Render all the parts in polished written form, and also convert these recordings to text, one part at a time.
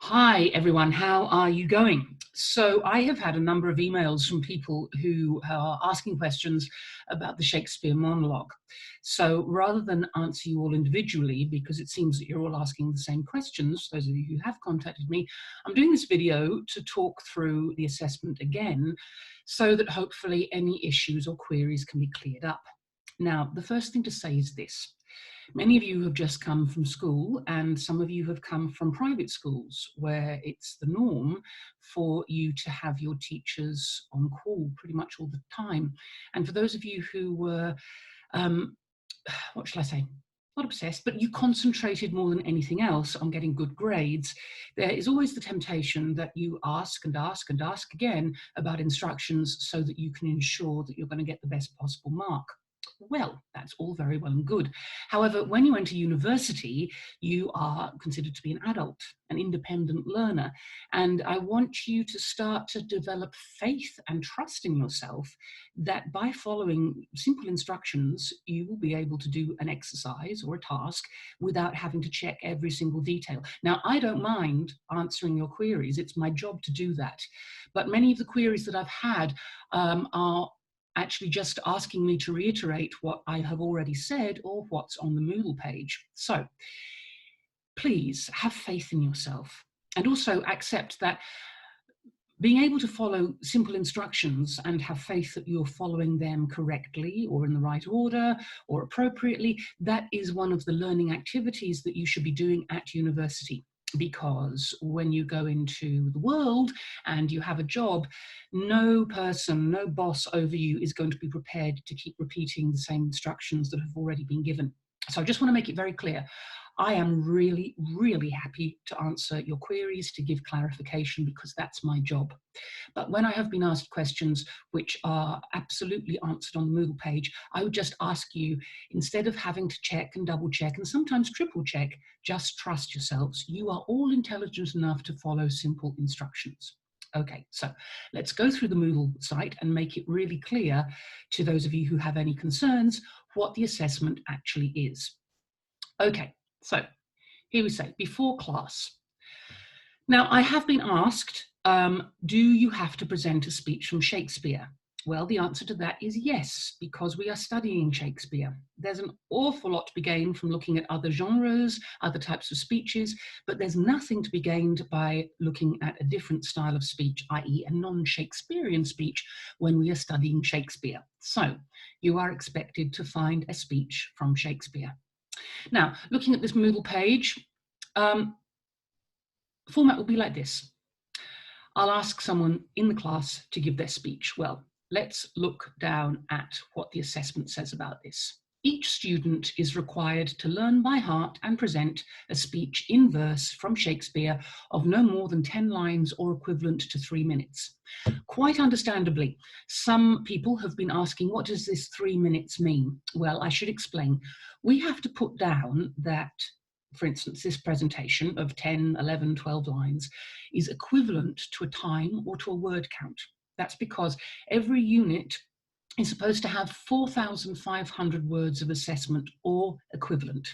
Hi everyone, how are you going? So I have had a number of emails from people who are asking questions about the Shakespeare monologue. So rather than answer you all individually, because it seems that you're all asking the same questions, those of you who have contacted me, I'm doing this video to talk through the assessment again, so that hopefully any issues or queries can be cleared up. Now, the first thing to say is this. Many of you have just come from school, and some of you have come from private schools where it's the norm for you to have your teachers on call pretty much all the time. And for those of you who were, what shall I say, not obsessed, but you concentrated more than anything else on getting good grades, there is always the temptation that you ask and ask and ask again about instructions so that you can ensure that you're going to get the best possible mark. Well, that's all very well and good. However, when you enter university, you are considered to be an adult, an independent learner. And I want you to start to develop faith and trust in yourself that by following simple instructions, you will be able to do an exercise or a task without having to check every single detail. Now, I don't mind answering your queries. It's my job to do that. But many of the queries that I've had are actually just asking me to reiterate what I have already said or what's on the Moodle page. So please have faith in yourself and also accept that being able to follow simple instructions and have faith that you're following them correctly or in the right order or appropriately, that is one of the learning activities that you should be doing at university. Because when you go into the world and you have a job, no person, no boss over you is going to be prepared to keep repeating the same instructions that have already been given. So I just want to make it very clear. I am really, really happy to answer your queries, to give clarification, because that's my job. But when I have been asked questions which are absolutely answered on the Moodle page, I would just ask you, instead of having to check and double check and sometimes triple check, just trust yourselves. You are all intelligent enough to follow simple instructions. Okay, so let's go through the Moodle site and make it really clear to those of you who have any concerns what the assessment actually is. Okay, so here we say, before class. Now, I have been asked, do you have to present a speech from Shakespeare? Well, the answer to that is yes, because we are studying Shakespeare. There's an awful lot to be gained from looking at other genres, other types of speeches, but there's nothing to be gained by looking at a different style of speech, i.e. a non-Shakespearean speech, when we are studying Shakespeare. So you are expected to find a speech from Shakespeare. Now, looking at this Moodle page, format will be like this. I'll ask someone in the class to give their speech. Well, let's look down at what the assessment says about this. Each student is required to learn by heart and present a speech in verse from Shakespeare of no more than 10 lines or equivalent to 3 minutes. Quite understandably, some people have been asking, what does this 3 minutes mean? Well, I should explain. We have to put down that, for instance, this presentation of 10, 11, 12 lines is equivalent to a time or to a word count. That's because every unit is supposed to have 4,500 words of assessment or equivalent.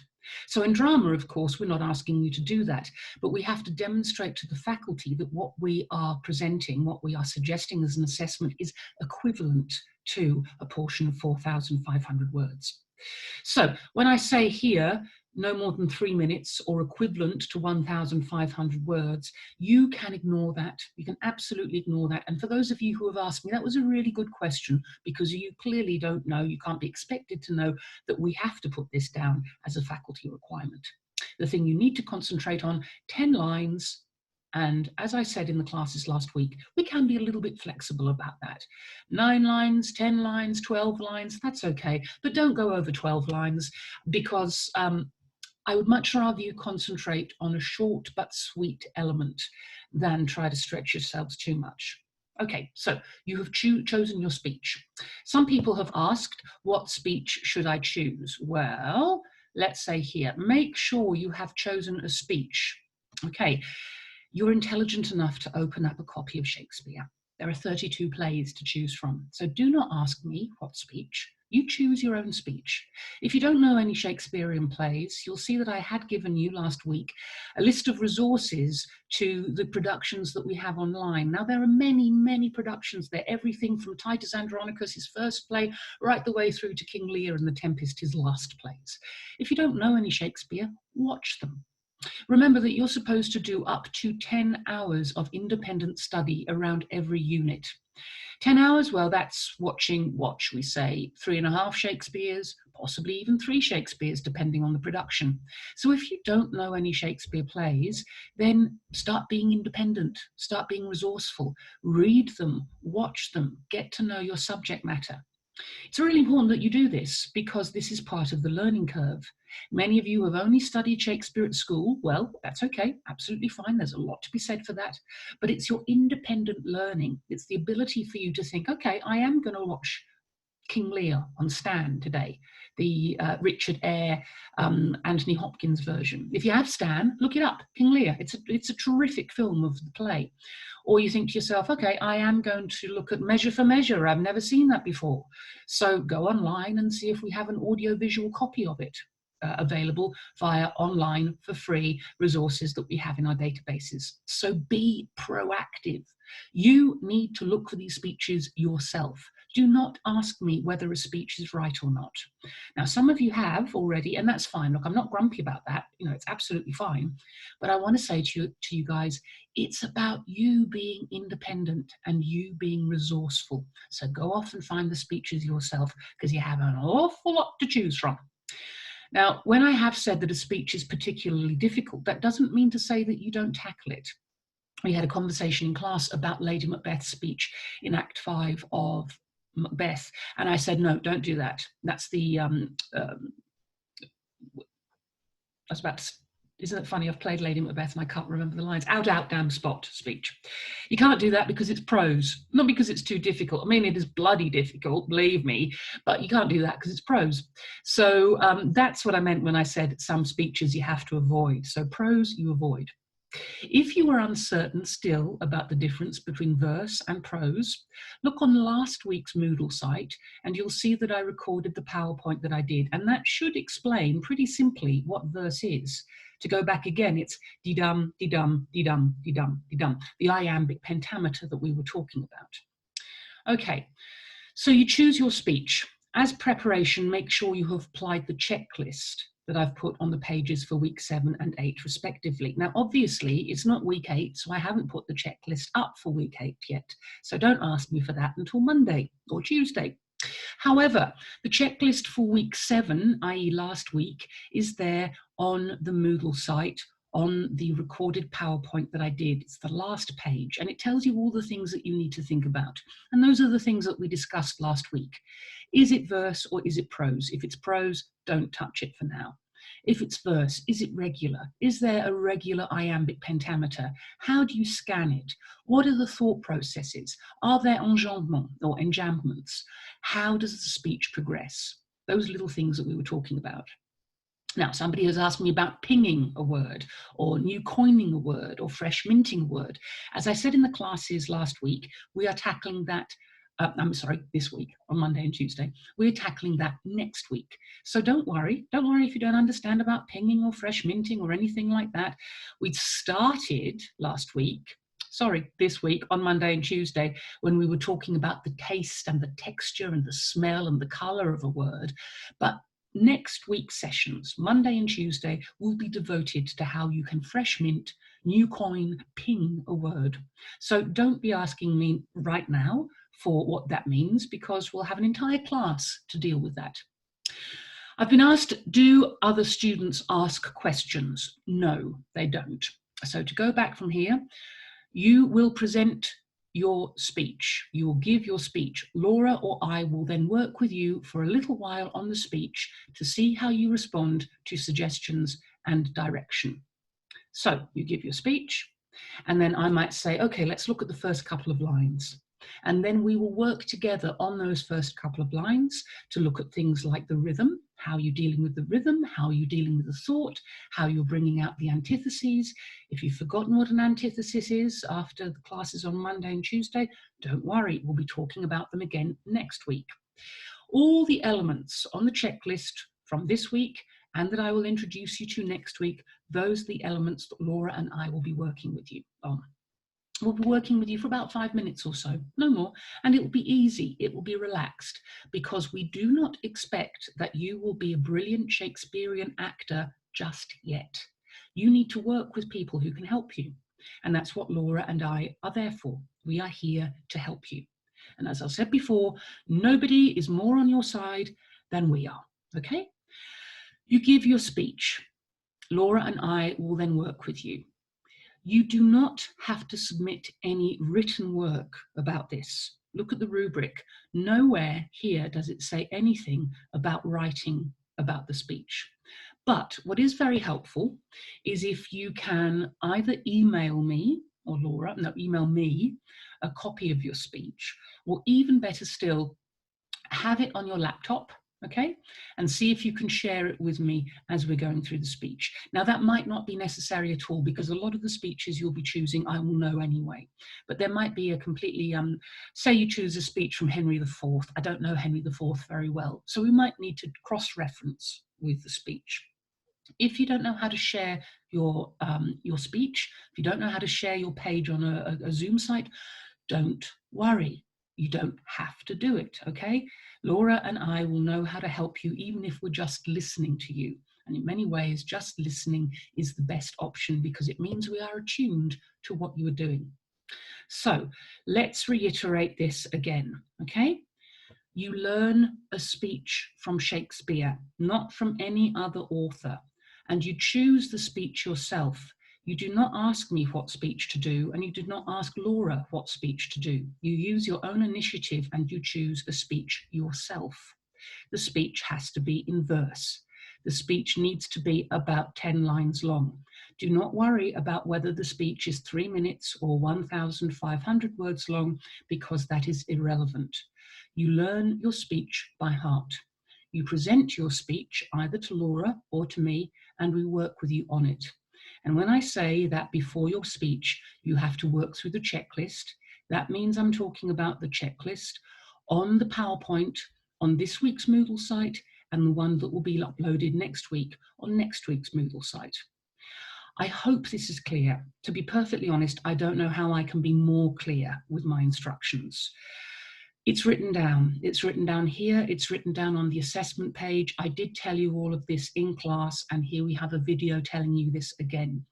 So in drama, of course, we're not asking you to do that, but we have to demonstrate to the faculty that what we are presenting, what we are suggesting as an assessment, is equivalent to a portion of 4,500 words. So when I say here, no more than 3 minutes or equivalent to 1,500 words, you can ignore that. You can absolutely ignore that. And for those of you who have asked me, that was a really good question, because you clearly don't know, you can't be expected to know that we have to put this down as a faculty requirement. The thing you need to concentrate on, 10 lines, and as I said in the classes last week, we can be a little bit flexible about that. 9 lines, 10 lines, 12 lines, that's okay. But don't go over 12 lines, because I would much rather you concentrate on a short but sweet element than try to stretch yourselves too much. Okay, so you have chosen your speech. Some people have asked, what speech should I choose? Well, let's say here, make sure you have chosen a speech. Okay, you're intelligent enough to open up a copy of Shakespeare. There are 32 plays to choose from. So do not ask me what speech. You choose your own speech. If you don't know any Shakespearean plays, you'll see that I had given you last week a list of resources to the productions that we have online. Now, there are many, many productions there, everything from Titus Andronicus, his first play, right the way through to King Lear and The Tempest, his last plays. If you don't know any Shakespeare, watch them. Remember that you're supposed to do up to 10 hours of independent study around every unit. 10 hours, well, that's watching, what shall we say, 3.5 Shakespeares, possibly even 3 Shakespeares, depending on the production. So if you don't know any Shakespeare plays, then start being independent, start being resourceful, read them, watch them, get to know your subject matter. It's really important that you do this because this is part of the learning curve. Many of you have only studied Shakespeare at school. Well, that's okay, absolutely fine. There's a lot to be said for that. But it's your independent learning. It's the ability for you to think, okay, I am going to watch King Lear on Stan today, the Richard Eyre, Anthony Hopkins version. If you have Stan, look it up, King Lear. It's a terrific film of the play. Or you think to yourself, okay, I am going to look at Measure for Measure. I've never seen that before. So go online and see if we have an audiovisual copy of it available via online for free resources that we have in our databases. So be proactive. You need to look for these speeches yourself. Do not ask me whether a speech is right or not. Now, some of you have already, and that's fine. Look, I'm not grumpy about that. You know, it's absolutely fine. But I want to say to you guys, it's about you being independent and you being resourceful. So go off and find the speeches yourself because you have an awful lot to choose from. Now, when I have said that a speech is particularly difficult, that doesn't mean to say that you don't tackle it. We had a conversation in class about Lady Macbeth's speech in Act 5 of Macbeth, and I said, no, don't do that. That's the, isn't it funny, I've played Lady Macbeth and I can't remember the lines. Out, out, damn spot speech. You can't do that because it's prose, not because it's too difficult. I mean, it is bloody difficult, believe me, but you can't do that because it's prose. So that's what I meant when I said some speeches you have to avoid. So prose you avoid. If you are uncertain still about the difference between verse and prose, look on last week's Moodle site and you'll see that I recorded the PowerPoint that I did, and that should explain pretty simply what verse is. To go back again, it's dee-dum, dee-dum, dee-dum, dee-dum, dee-dum, the iambic pentameter that we were talking about. Okay, so you choose your speech. As preparation, make sure you have applied the checklist that I've put on the pages for week 7 and 8 respectively. Now, obviously, it's not week 8, so I haven't put the checklist up for week 8 yet. So don't ask me for that until Monday or Tuesday. However, the checklist for week 7, i.e. last week, is there on the Moodle site on the recorded PowerPoint that I did. It's the last page, and it tells you all the things that you need to think about. And those are the things that we discussed last week. Is it verse or is it prose? If it's prose, don't touch it for now. If it's verse, is it regular? Is there a regular iambic pentameter? How do you scan it? What are the thought processes? Are there enjambments or enjambments? How does the speech progress? Those little things that we were talking about. Now, somebody has asked me about pinging a word, or new coining a word, or fresh minting a word. As I said in the classes last week, we are tackling that this week on Monday and Tuesday. We're tackling that next week. So don't worry if you don't understand about pinging or fresh minting or anything like that. We started this week on Monday and Tuesday when we were talking about the taste and the texture and the smell and the color of a word. But next week's sessions, Monday and Tuesday, will be devoted to how you can fresh mint, new coin, ping a word. So don't be asking me right now for what that means, because we'll have an entire class to deal with that. I've been asked, do other students ask questions? No, they don't. So to go back from here, you will present your speech. You will give your speech. Laura or I will then work with you for a little while on the speech to see how you respond to suggestions and direction. So you give your speech, and then I might say, okay, let's look at the first couple of lines. And then we will work together on those first couple of lines to look at things like the rhythm, how you're dealing with the rhythm, how you're dealing with the thought, how you're bringing out the antitheses. If you've forgotten what an antithesis is after the classes on Monday and Tuesday, don't worry, we'll be talking about them again next week. All the elements on the checklist from this week and that I will introduce you to next week, those are the elements that Laura and I will be working with you on. We'll be working with you for about 5 minutes or so, no more, and it will be easy, it will be relaxed, because we do not expect that you will be a brilliant Shakespearean actor just yet. You need to work with people who can help you, and that's what Laura and I are there for. We are here to help you. And as I said before, nobody is more on your side than we are, okay? You give your speech. Laura and I will then work with you. You do not have to submit any written work about this. Look at the rubric. Nowhere here does it say anything about writing about the speech. But what is very helpful is if you can either email me or Laura, no, email me a copy of your speech, or even better still, have it on your laptop, okay, and see if you can share it with me as we're going through the speech. Now, that might not be necessary at all, because a lot of the speeches you'll be choosing I will know anyway, but there might be a completely, say you choose a speech from Henry IV. I don't know Henry IV very well, so we might need to cross-reference with the speech. If you don't know how to share your speech, if you don't know how to share your page on a Zoom site, don't worry. You don't have to do it, okay? Laura and I will know how to help you, even if we're just listening to you. And in many ways, just listening is the best option, because it means we are attuned to what you are doing. So let's reiterate this again, okay? You learn a speech from Shakespeare, not from any other author, and you choose the speech yourself. You do not ask me what speech to do, and you did not ask Laura what speech to do. You use your own initiative and you choose a speech yourself. The speech has to be in verse. The speech needs to be about 10 lines long. Do not worry about whether the speech is 3 minutes or 1,500 words long, because that is irrelevant. You learn your speech by heart. You present your speech either to Laura or to me, and we work with you on it. And when I say that before your speech, you have to work through the checklist, that means I'm talking about the checklist on the PowerPoint on this week's Moodle site, and the one that will be uploaded next week on next week's Moodle site. I hope this is clear. To be perfectly honest, I don't know how I can be more clear with my instructions. It's written down. It's written down here. It's written down on the assessment page. I did tell you all of this in class, and here we have a video telling you this again.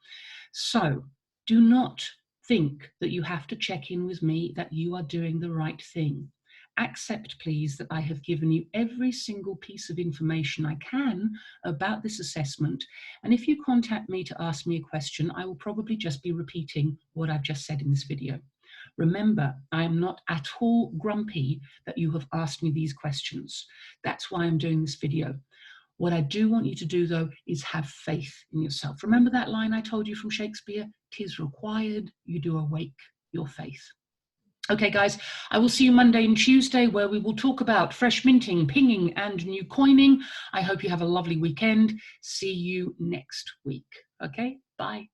So do not think that you have to check in with me that you are doing the right thing. Accept, please, that I have given you every single piece of information I can about this assessment. And if you contact me to ask me a question, I will probably just be repeating what I've just said in this video. Remember, I am not at all grumpy that you have asked me these questions. That's why I'm doing this video. What I do want you to do, though, is have faith in yourself. Remember that line I told you from Shakespeare? "'Tis required you do awake your faith." Okay, guys, I will see you Monday and Tuesday, where we will talk about fresh minting, pinging, and new coining. I hope you have a lovely weekend. See you next week. Okay, bye.